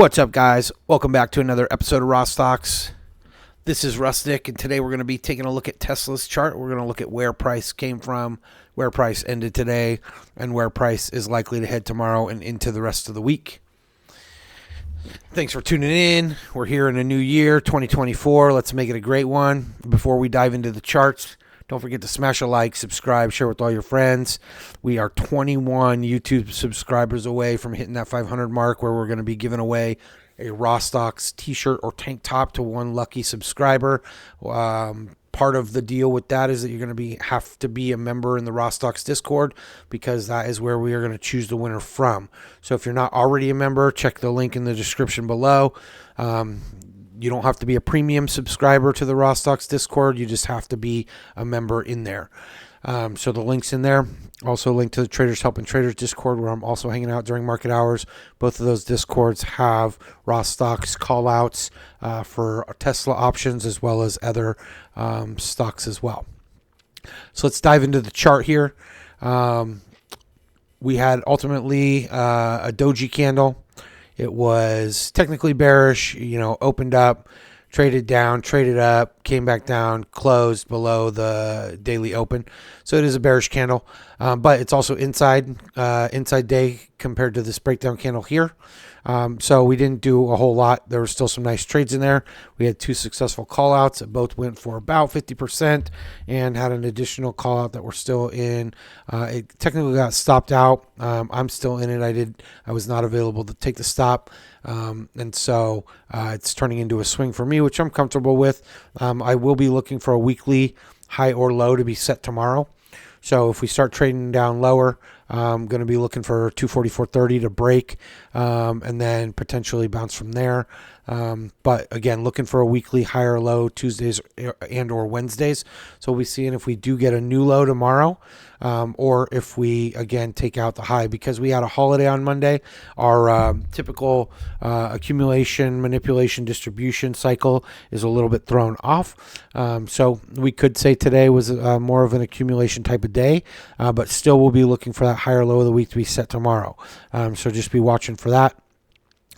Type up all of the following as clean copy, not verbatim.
What's up, guys? Welcome back to another episode of Rawstocks. This is Rustic, and today we're going to be taking a look at Tesla's chart. We're going to look at where price came from, where price ended today, and where price is likely to head tomorrow and into the rest of the week. Thanks for tuning in. We're here in a new year, 2024. Let's make it a great one. Before we dive into the charts, don't forget to smash a like, subscribe, share with all your friends. We are 21 YouTube subscribers away from hitting that 500 mark, where we're going to be giving away a Rawstocks t-shirt or tank top to one lucky subscriber. Part of the deal with that is that you're going to have to be a member in the Rawstocks Discord, because that is where we are going to choose the winner from. So if you're not already a member, check the link in the description below. You don't have to be a premium subscriber to the Rawstocks Discord. You just have to be a member in there. So the link's in there. Also link to the Traders Helping Traders Discord, where I'm also hanging out during market hours. Both of those Discords have Rawstocks callouts for Tesla options, as well as other stocks as well. So let's dive into the chart here. We had ultimately a doji candle. It was technically bearish, opened up, traded down, traded up, came back down, closed below the daily open. So it is a bearish candle, but it's also inside day compared to this breakdown candle here. So we didn't do a whole lot. There were still some nice trades in there. We had two successful call outs that both went for about 50%, and had an additional call out that we're still in. It technically got stopped out. I'm still in it. I was not available to take the stop. And so it's turning into a swing for me, which I'm comfortable with. I will be looking for a weekly high or low to be set tomorrow. So if we start trading down lower, I'm going to be looking for 244.30 to break, and then potentially bounce from there. But again, looking for a weekly high or low Tuesdays and or Wednesdays. So we'll be seeing if we do get a new low tomorrow, or if we again take out the high, because we had a holiday on Monday. Our typical accumulation, manipulation, distribution cycle is a little bit thrown off. So we could say today was more of an accumulation type of day, but still we'll be looking for that higher low of the week to be set tomorrow. So just be watching for that.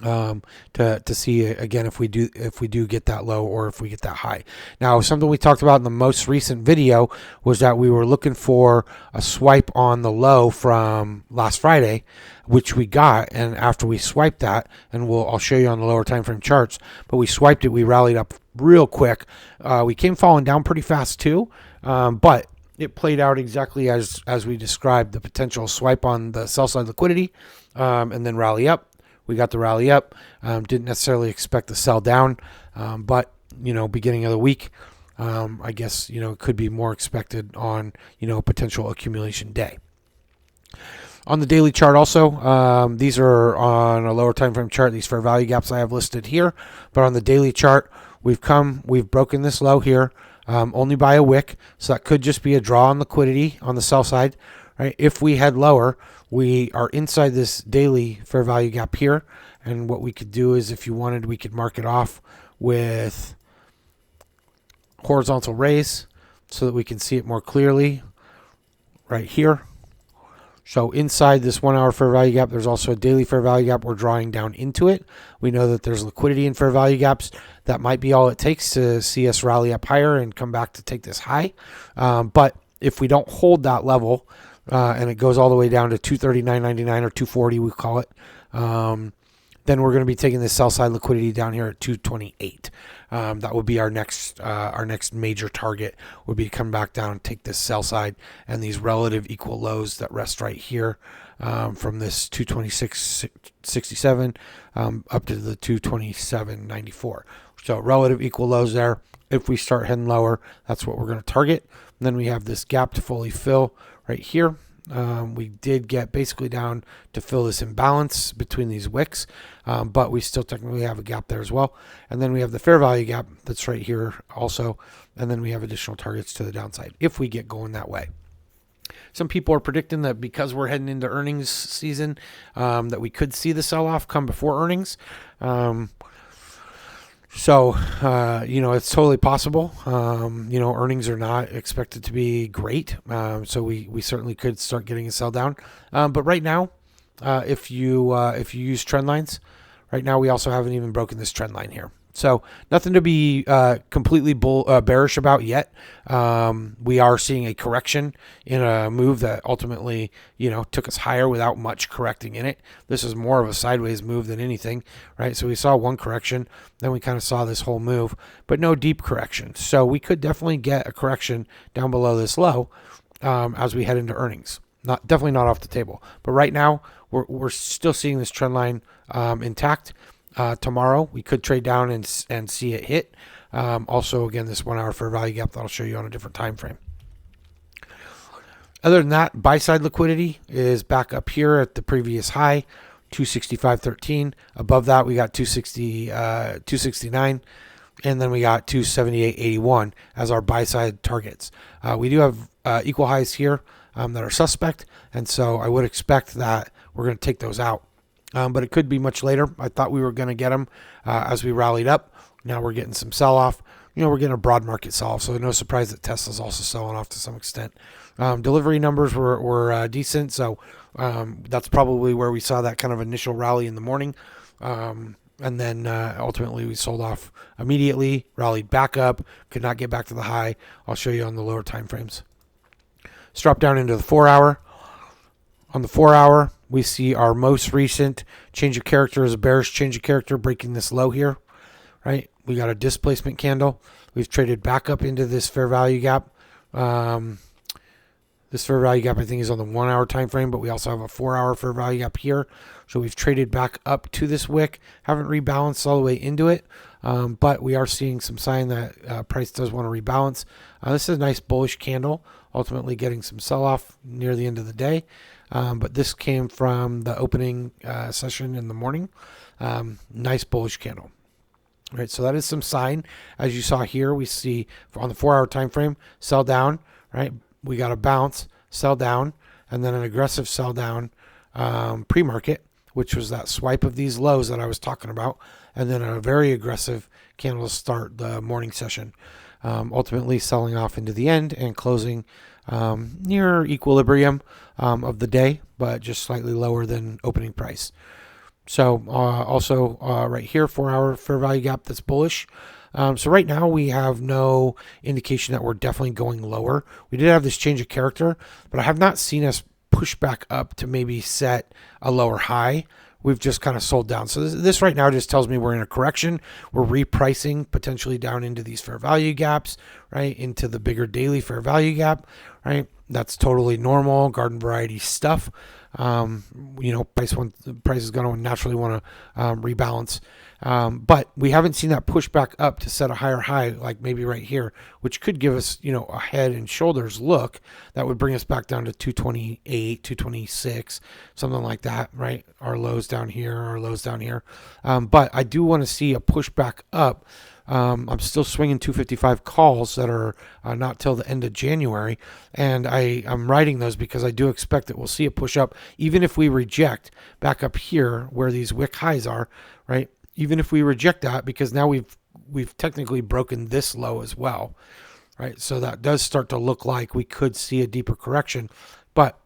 To see again if we do get that low, or if we get that high. Now, something we talked about in the most recent video was that we were looking for a swipe on the low from last Friday, which we got. And after we swiped that, and I'll show you on the lower time frame charts, but we swiped it, we rallied up real quick. We came falling down pretty fast too, but it played out exactly as we described, the potential swipe on the sell side liquidity, and then rally up. We got the rally up. Didn't necessarily expect the sell down, but beginning of the week, I guess it could be more expected on potential accumulation day. On the daily chart also, these are on a lower time frame chart. These fair value gaps I have listed here, but on the daily chart, we've broken this low here, only by a wick. So that could just be a draw on liquidity on the sell side. Right? If we head lower, we are inside this daily fair value gap here, and what we could do is, if you wanted, we could mark it off with horizontal raise so that we can see it more clearly right here. So inside this 1 hour fair value gap, there's also a daily fair value gap. We're drawing down into it. We know that there's liquidity in fair value gaps. That might be all it takes to see us rally up higher and come back to take this high. But if we don't hold that level, and it goes all the way down to 239.99 or 240, we call it, then we're going to be taking the sell side liquidity down here at 228. That would be our next major target, would be to come back down and take this sell side and these relative equal lows that rest right here, from this 226.67 up to the 227.94. So relative equal lows there. If we start heading lower, that's what we're going to target. And then we have this gap to fully fill right here. We did get basically down to fill this imbalance between these wicks, but we still technically have a gap there as well. And then we have the fair value gap that's right here also. And then we have additional targets to the downside if we get going that way. Some people are predicting that because we're heading into earnings season, that we could see the sell-off come before earnings. So, it's totally possible. Earnings are not expected to be great. So we certainly could start getting a sell down. But right now, if you use trend lines, Right now, we also haven't even broken this trend line here. So nothing to be completely bearish about yet. We are seeing a correction in a move that ultimately, took us higher without much correcting in it. This is more of a sideways move than anything, right? So we saw one correction, then we kind of saw this whole move, but no deep correction. So we could definitely get a correction down below this low as we head into earnings. Definitely not off the table. But right now, we're still seeing this trend line intact. Tomorrow we could trade down and see it hit. Also, again, this 1 hour fair value gap that I'll show you on a different time frame. Other than that, buy side liquidity is back up here at the previous high, 265.13. Above that, we got 269, and then we got 278.81 as our buy side targets. We do have equal highs here that are suspect, and so I would expect that we're going to take those out. But it could be much later. I thought we were going to get them as we rallied up. Now we're getting some sell-off. We're getting a broad market sell-off, so no surprise that Tesla's also selling off to some extent. Delivery numbers were decent, so that's probably where we saw that kind of initial rally in the morning. And then ultimately we sold off immediately, rallied back up, could not get back to the high. I'll show you on the lower time frames. Let's drop down into the 4 hour. On the 4 hour, we see our most recent change of character is a bearish change of character, breaking this low here, right? We got a displacement candle. We've traded back up into this fair value gap. This fair value gap, I think, is on the 1 hour time frame, but we also have a 4 hour fair value gap here. So we've traded back up to this wick. Haven't rebalanced all the way into it, but we are seeing some sign that price does want to rebalance. This is a nice bullish candle, ultimately getting some sell-off near the end of the day. But this came from the opening session in the morning. Nice bullish candle. All right, so that is some sign. As you saw here, we see on the 4 hour time frame, sell down, right? We got a bounce, sell down, and then an aggressive sell down pre-market, which was that swipe of these lows that I was talking about, and then a very aggressive candle to start the morning session, ultimately selling off into the end and closing near equilibrium of the day, but just slightly lower than opening price. So also right here, 4 hour fair value gap that's bullish. So right now we have no indication that we're definitely going lower. We did have this change of character, but I have not seen us push back up to maybe set a lower high. We've just kind of sold down. So this right now just tells me we're in a correction. We're repricing potentially down into these fair value gaps, right? Into the bigger daily fair value gap, right? That's totally normal garden variety stuff. Price is going to naturally want to rebalance. But we haven't seen that push back up to set a higher high, like maybe right here, which could give us, a head and shoulders look that would bring us back down to 228, 226, something like that, right? Our lows down here, our lows down here. But I do want to see a push back up. I'm still swinging 255 calls that are not till the end of January, and I'm writing those because I do expect that we'll see a push up, even if we reject back up here where these wick highs are, right? Even if we reject that, because now we've technically broken this low as well, right? So that does start to look like we could see a deeper correction, but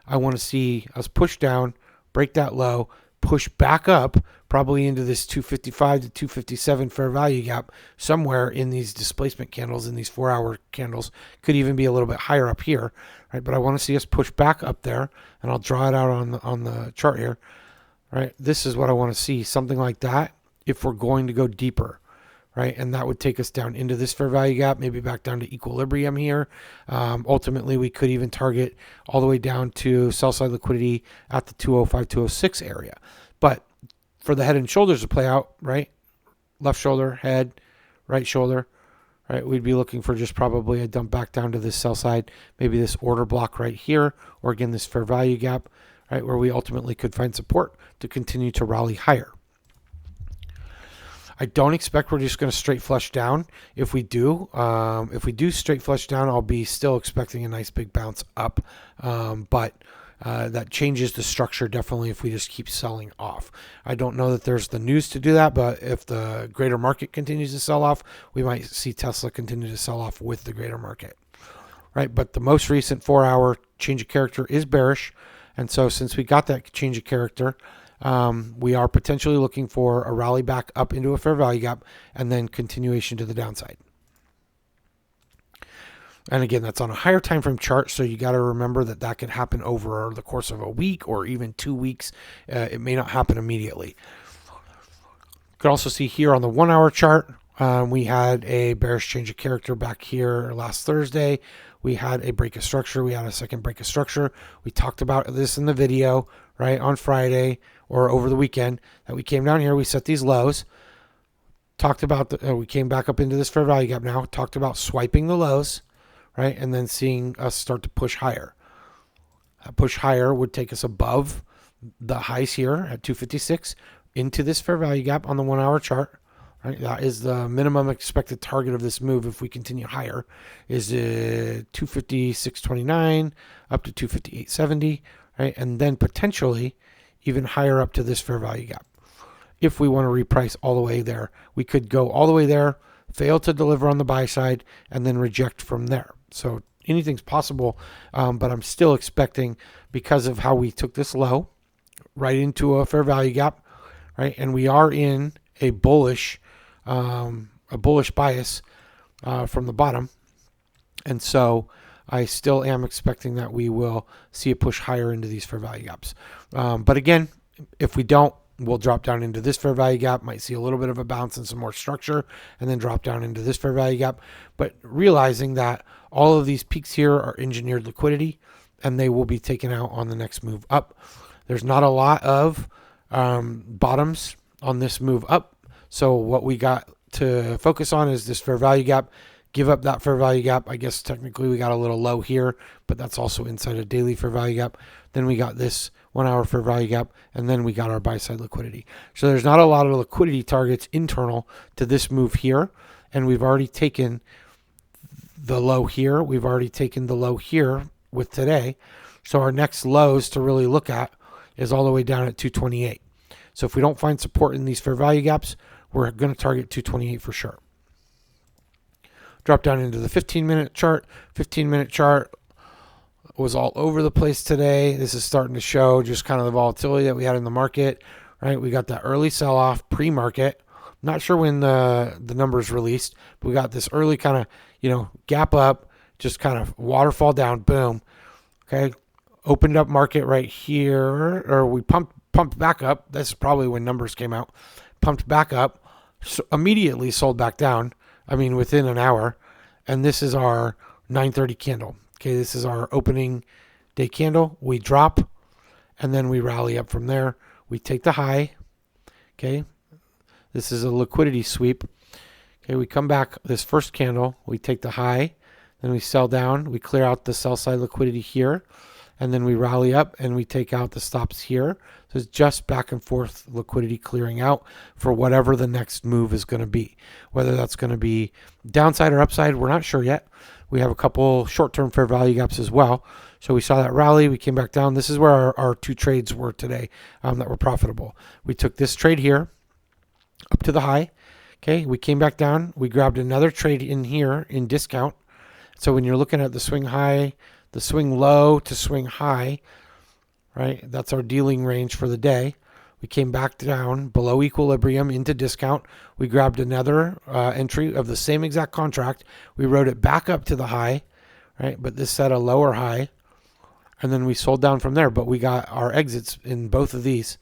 I want to see us push down, break that low, push back up, probably into this 255 to 257 fair value gap, somewhere in these displacement candles, in these 4 hour candles, could even be a little bit higher up here, right? But I want to see us push back up there, and I'll draw it out on the chart here, right? This is what I want to see, something like that, if we're going to go deeper, right? And that would take us down into this fair value gap, maybe back down to equilibrium here. Ultimately, we could even target all the way down to sell side liquidity at the 205, 206 area. But for the head and shoulders to play out, right? Left shoulder, head, right shoulder, right? We'd be looking for just probably a dump back down to this sell side, maybe this order block right here, or again, this fair value gap, right? Where we ultimately could find support to continue to rally higher. I don't expect we're just going to straight flush down. If we do straight flush down, I'll be still expecting a nice big bounce up. But that changes the structure definitely if we just keep selling off. I don't know that there's the news to do that, but if the greater market continues to sell off, we might see Tesla continue to sell off with the greater market, right? But the most recent 4 hour change of character is bearish. And so since we got that change of character, we are potentially looking for a rally back up into a fair value gap and then continuation to the downside. And again, that's on a higher time frame chart, so you got to remember that could happen over the course of a week or even 2 weeks. It may not happen immediately. You can also see here on the 1 hour chart, we had a bearish change of character back here last Thursday. We had a break of structure. We had a second break of structure. We talked about this in the video, right, on Friday or over the weekend, that we came down here. We set these lows. Talked about, we came back up into this fair value gap now. Talked about swiping the lows, right, and then seeing us start to push higher. A push higher would take us above the highs here at 256 into this fair value gap on the 1 hour chart. Right, that is the minimum expected target of this move if we continue higher, is 256.29 up to 258.70, right, and then potentially even higher up to this fair value gap. If we want to reprice all the way there, we could go all the way there, fail to deliver on the buy side, and then reject from there. So anything's possible, but I'm still expecting, because of how we took this low right into a fair value gap, right, and we are in a bullish bias from the bottom, and so I still am expecting that we will see a push higher into these fair value gaps. But again, if we don't, we'll drop down into this fair value gap, might see a little bit of a bounce and some more structure, and then drop down into this fair value gap. But realizing that all of these peaks here are engineered liquidity, and they will be taken out on the next move up. There's not a lot of bottoms on this move up. So what we got to focus on is this fair value gap. Give up that fair value gap. I guess technically we got a little low here, but that's also inside a daily fair value gap. Then we got this 1 hour fair value gap, and then we got our buy side liquidity. So there's not a lot of liquidity targets internal to this move here, and we've already taken the low here. We've already taken the low here with today. So our next lows to really look at is all the way down at 228. So if we don't find support in these fair value gaps, we're going to target 228 for sure. Drop down into the 15-minute chart. 15-minute chart was all over the place today. This is starting to show just kind of the volatility that we had in the market, right? We got that early sell-off pre-market. Not sure when the numbers released, but we got this early kind of, gap up, just kind of waterfall down, boom. Okay, opened up market right here, or we pumped back up. This is probably when numbers came out. Pumped back up, so immediately sold back down. I mean, within an hour. And this is our 9:30 candle. Okay, this is our opening day candle. We drop, and then we rally up from there. We take the high. Okay, this is a liquidity sweep. Okay, we come back this first candle. We take the high, then we sell down. We clear out the sell side liquidity here, and then we rally up and we take out the stops here. So it's just back and forth liquidity clearing out for whatever the next move is going to be. Whether that's going to be downside or upside, we're not sure yet. We have a couple short-term fair value gaps as well. So we saw that rally. We came back down. This is where our two trades were today that were profitable. We took this trade here up to the high. Okay, we came back down. We grabbed another trade in here in discount. So when you're looking at the swing high, the swing low to swing high, right? That's our dealing range for the day. We came back down below equilibrium into discount. We grabbed another entry of the same exact contract. We rode it back up to the high, right? But this set a lower high, and then we sold down from there. But we got our exits in both of these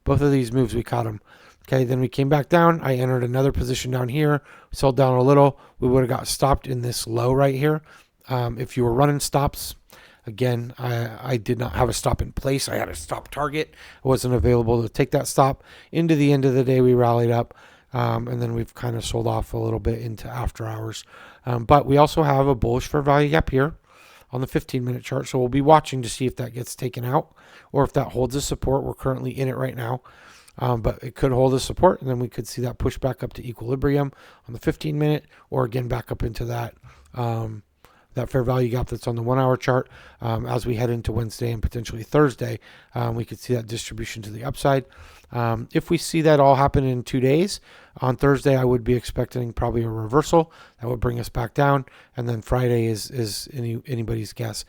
moves. We caught them. Okay, then we came back down. I entered another position down here. Sold down a little. We would have got stopped in this low right here. If you were running stops, again, I did not have a stop in place. I had a stop target. I wasn't available to take that stop. Into the end of the day, we rallied up, and then we've kind of sold off a little bit into after hours. But we also have a bullish fair value gap here on the 15-minute chart, so we'll be watching to see if that gets taken out or if that holds a support. We're currently in it right now. But it could hold a support, and then we could see that push back up to equilibrium on the 15-minute, or again back up into that that fair value gap that's on the 1 hour chart. As we head into Wednesday and potentially Thursday, we could see that distribution to the upside. If we see that all happen in 2 days, on Thursday I would be expecting probably a reversal that would bring us back down, and then Friday is anybody's guess.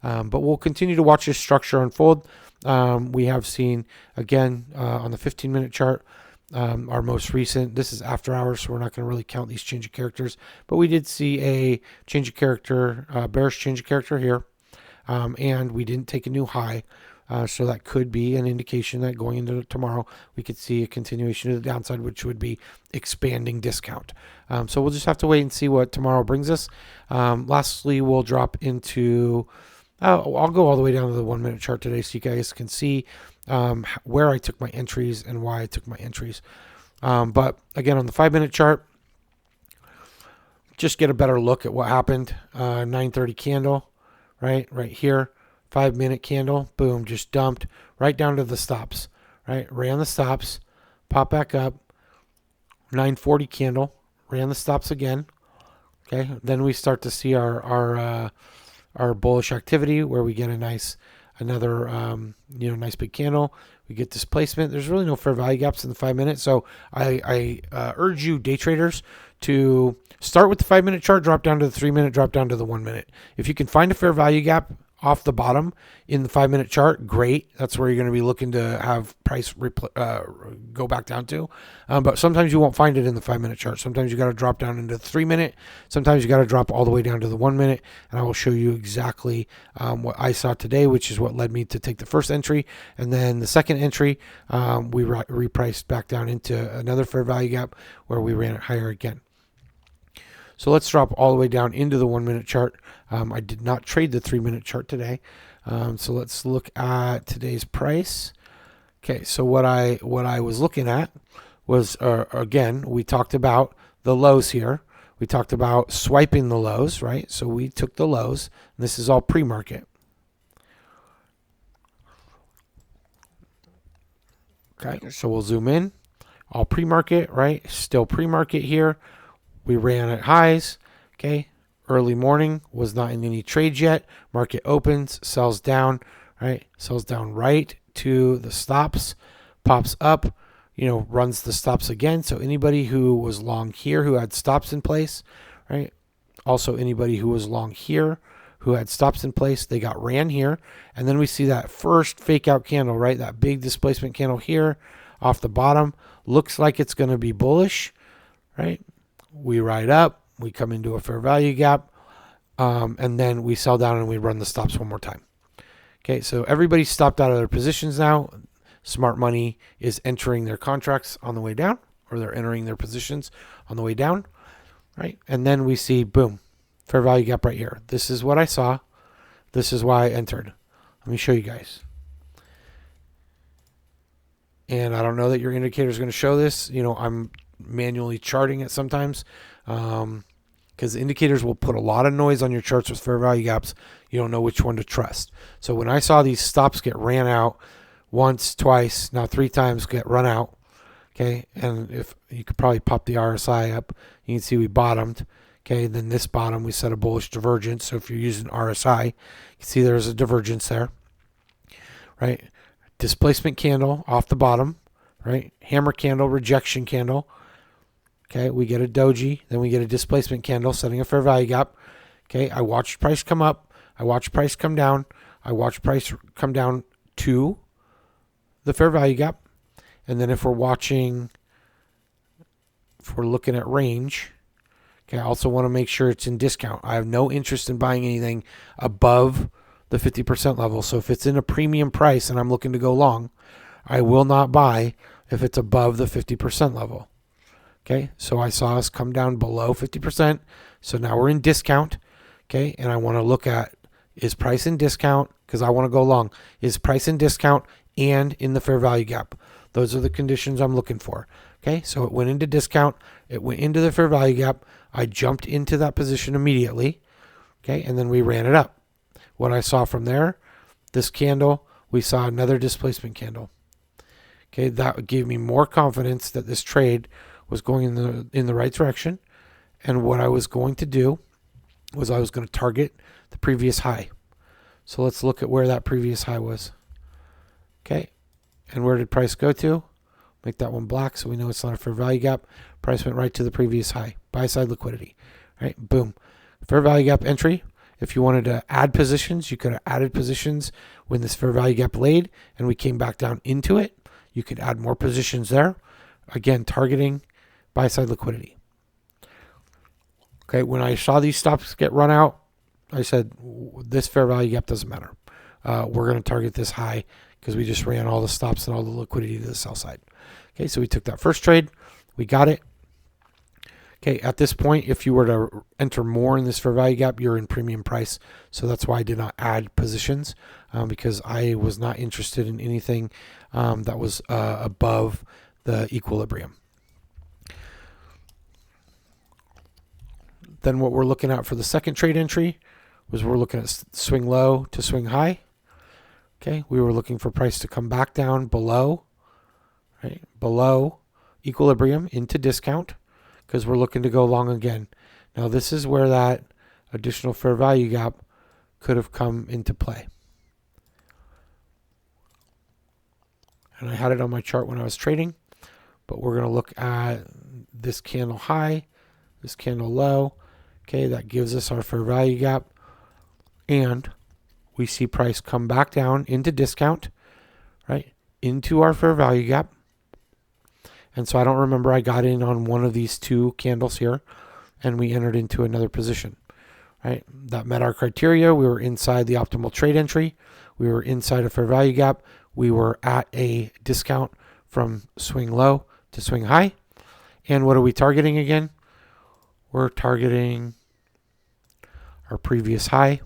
But we'll continue to watch this structure unfold. We have seen, again, on the 15-minute chart, our most recent, this is after hours, so we're not going to really count these change of characters, but we did see a change of character, bearish change of character here, and we didn't take a new high. So that could be an indication that going into tomorrow, we could see a continuation of the downside, which would be expanding discount. So we'll just have to wait and see what tomorrow brings us. Lastly, we'll drop into, I'll go all the way down to the 1-minute chart today so you guys can see where I took my entries and why I took my entries. But again, on the 5-minute chart, just get a better look at what happened. 9:30 candle, right here. 5-minute candle, boom, just dumped right down to the stops, right? Ran the stops, pop back up. 9:40 candle, ran the stops again. Okay, then we start to see our bullish activity where we get another nice big candle. We get displacement. There's really no fair value gaps in the 5-minute, so I urge you, day traders, to start with the 5-minute chart, drop down to the 3-minute, drop down to the 1-minute. If you can find a fair value gap off the bottom in the 5-minute chart, great. That's where you're going to be looking to have price go back down to. But sometimes you won't find it in the 5-minute chart. Sometimes you got to drop down into the 3-minute. Sometimes you got to drop all the way down to the 1-minute. And I will show you exactly what I saw today, which is what led me to take the first entry. And then the second entry, we repriced back down into another fair value gap where we ran it higher again. So let's drop all the way down into the 1-minute chart. I did not trade the 3-minute chart today. So let's look at today's price. Okay, so what I was looking at was, again, we talked about the lows here. We talked about swiping the lows, right? So we took the lows. And this is all pre-market. Okay, so we'll zoom in. All pre-market, right? Still pre-market here. We ran at highs, okay? Early morning, was not in any trades yet. Market opens, sells down, right? Sells down right to the stops, pops up, runs the stops again. So anybody who was long here who had stops in place, right? Also anybody who was long here who had stops in place, they got ran here. And then we see that first fake out candle, right? That big displacement candle here off the bottom. Looks like it's going to be bullish, right? We ride up, we come into a fair value gap, and then we sell down and we run the stops one more time. Okay, so everybody's stopped out of their positions now. Smart money is entering their contracts on the way down, or they're entering their positions on the way down, right? And then we see, boom, fair value gap right here. This is what I saw. This is why I entered. Let me show you guys. And I don't know that your indicator is going to show this. I'm manually charting it sometimes because indicators will put a lot of noise on your charts with fair value gaps. You don't know which one to trust. So when I saw these stops get ran out once, twice, now 3 times get run out, okay, and if you could probably pop the RSI up, you can see we bottomed, okay, then this bottom we set a bullish divergence. So if you're using RSI, you can see there's a divergence there, right? Displacement candle off the bottom, right? Hammer candle, rejection candle. Okay, we get a doji, then we get a displacement candle setting a fair value gap. Okay, I watched price come up. I watched price come down. I watched price come down to the fair value gap. And then if we're looking at range, okay, I also want to make sure it's in discount. I have no interest in buying anything above the 50% level. So if it's in a premium price and I'm looking to go long, I will not buy if it's above the 50% level. Okay, so I saw us come down below 50%. So now we're in discount. Okay, and I want to look at, is price in discount? Because I want to go long. Is price in discount and in the fair value gap? Those are the conditions I'm looking for. Okay, so it went into discount. It went into the fair value gap. I jumped into that position immediately. Okay, and then we ran it up. What I saw from there, this candle, we saw another displacement candle. Okay, that gave me more confidence that this trade was going in the right direction. And what I was going to do was I was going to target the previous high. So let's look at where that previous high was. Okay, and where did price go to? Make that one black so we know it's not a fair value gap. Price went right to the previous high. Buy side liquidity. Right, boom. Fair value gap entry. If you wanted to add positions, you could have added positions when this fair value gap laid and we came back down into it. You could add more positions there. Again, targeting buy side liquidity. Okay, when I saw these stops get run out, I said, this fair value gap doesn't matter. We're going to target this high because we just ran all the stops and all the liquidity to the sell side. Okay, so we took that first trade. We got it. Okay, at this point, if you were to enter more in this fair value gap, you're in premium price. So that's why I did not add positions because I was not interested in anything that was above the equilibrium. Then what we're looking at for the second trade entry was we're looking at swing low to swing high. Okay, we were looking for price to come back down below, right, below equilibrium into discount because we're looking to go long again. Now this is where that additional fair value gap could have come into play. And I had it on my chart when I was trading, but we're going to look at this candle high, this candle low. Okay, that gives us our fair value gap. And we see price come back down into discount, right, into our fair value gap. And so I don't remember, I got in on one of these two candles here and we entered into another position, right? That met our criteria. We were inside the optimal trade entry. We were inside a fair value gap. We were at a discount from swing low to swing high. And what are we targeting again? We're targeting our previous high.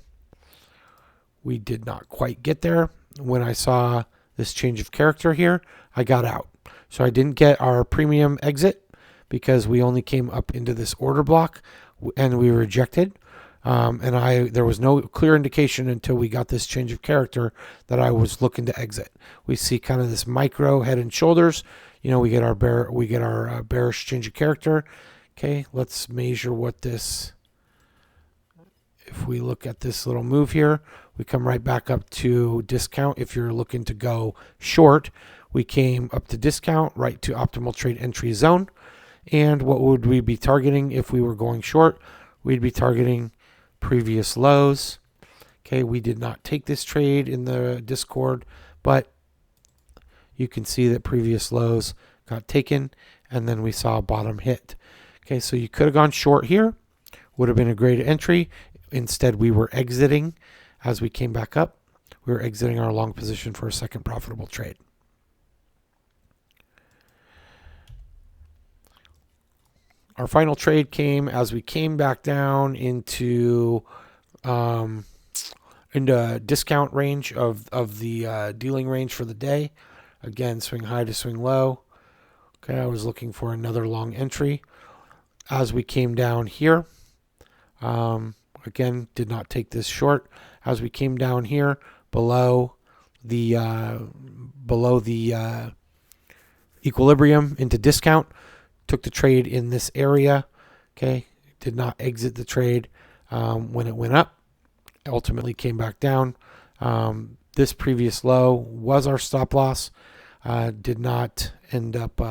We did not quite get there. When I saw this change of character here, I got out. So I didn't get our premium exit because we only came up into this order block and we rejected. There was no clear indication until we got this change of character that I was looking to exit. We see kind of this micro head and shoulders. You know, we get our bearish change of character. Okay, let's measure what this. If we look at this little move here, we come right back up to discount. If you're looking to go short, we came up to discount, right to optimal trade entry zone. And what would we be targeting if we were going short? We'd be targeting previous lows. Okay, we did not take this trade in the Discord, but you can see that previous lows got taken and then we saw a bottom hit. Okay, so you could have gone short here, would have been a great entry. Instead, we were exiting as we came back up. We were exiting our long position for a second profitable trade. Our final trade came as we came back down into discount range of the dealing range for the day. Again, swing high to swing low. Okay, I was looking for another long entry. As we came down here, again, did not take this short. As we came down here below the equilibrium into discount, took the trade in this area. Okay, did not exit the trade when it went up. Ultimately came back down. This previous low was our stop loss. Did not end up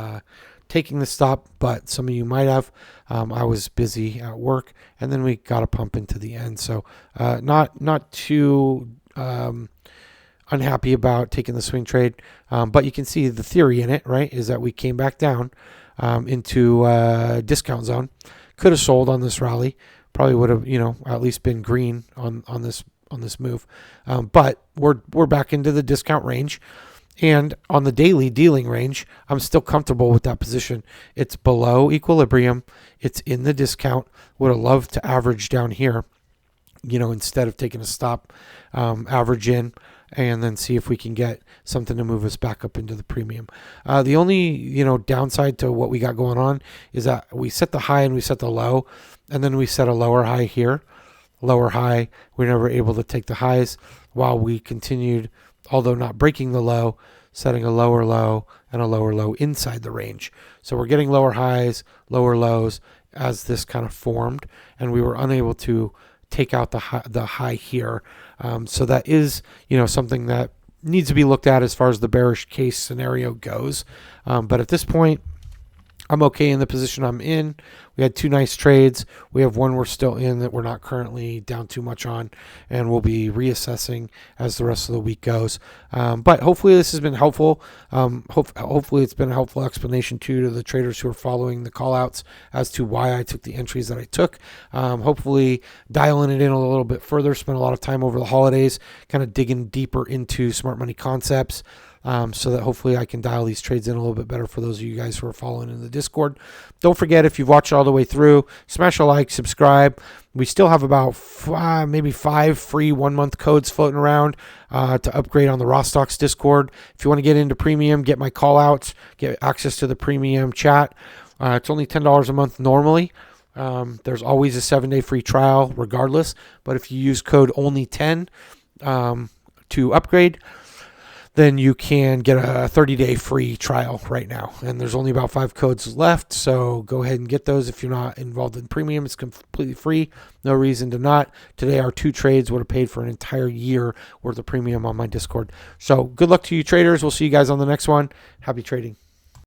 taking the stop, but some of you might have. I was busy at work, and then we got a pump into the end. So not too unhappy about taking the swing trade, but you can see the theory in it, right? Is that we came back down into discount zone. Could have sold on this rally. Probably would have, at least been green on this move. But we're back into the discount range. And on the daily dealing range, I'm still comfortable with that position. It's below equilibrium. It's in the discount. Would have loved to average down here, instead of taking a stop, average in, and then see if we can get something to move us back up into the premium. The only, downside to what we got going on is that we set the high and we set the low, and then we set a lower high here. Lower high, we're never able to take the highs while we continued, although not breaking the low, setting a lower low and a lower low inside the range. So we're getting lower highs, lower lows as this kind of formed, and we were unable to take out the high here. So that is, something that needs to be looked at as far as the bearish case scenario goes. But at this point, I'm okay in the position I'm in. We had 2 nice trades. We have one we're still in that we're not currently down too much on, and we'll be reassessing as the rest of the week goes. But hopefully this has been helpful. Hopefully it's been a helpful explanation too to the traders who are following the call outs as to why I took the entries that I took. Hopefully dialing it in a little bit further. Spent a lot of time over the holidays kind of digging deeper into smart money concepts. So that hopefully I can dial these trades in a little bit better for those of you guys who are following in the Discord. Don't forget, if you've watched all the way through, smash a like, subscribe. We still have about maybe 5 free 1-month codes floating around to upgrade on the Rawstocks Discord. If you want to get into premium, get my call outs, get access to the premium chat. It's only $10 a month normally. There's always a 7-day free trial regardless. But if you use code only10 to upgrade, then you can get a 30-day free trial right now. And there's only about 5 codes left, so go ahead and get those. If you're not involved in premium, it's completely free. No reason to not. Today, our 2 trades would have paid for an entire year worth of premium on my Discord. So good luck to you traders. We'll see you guys on the next one. Happy trading.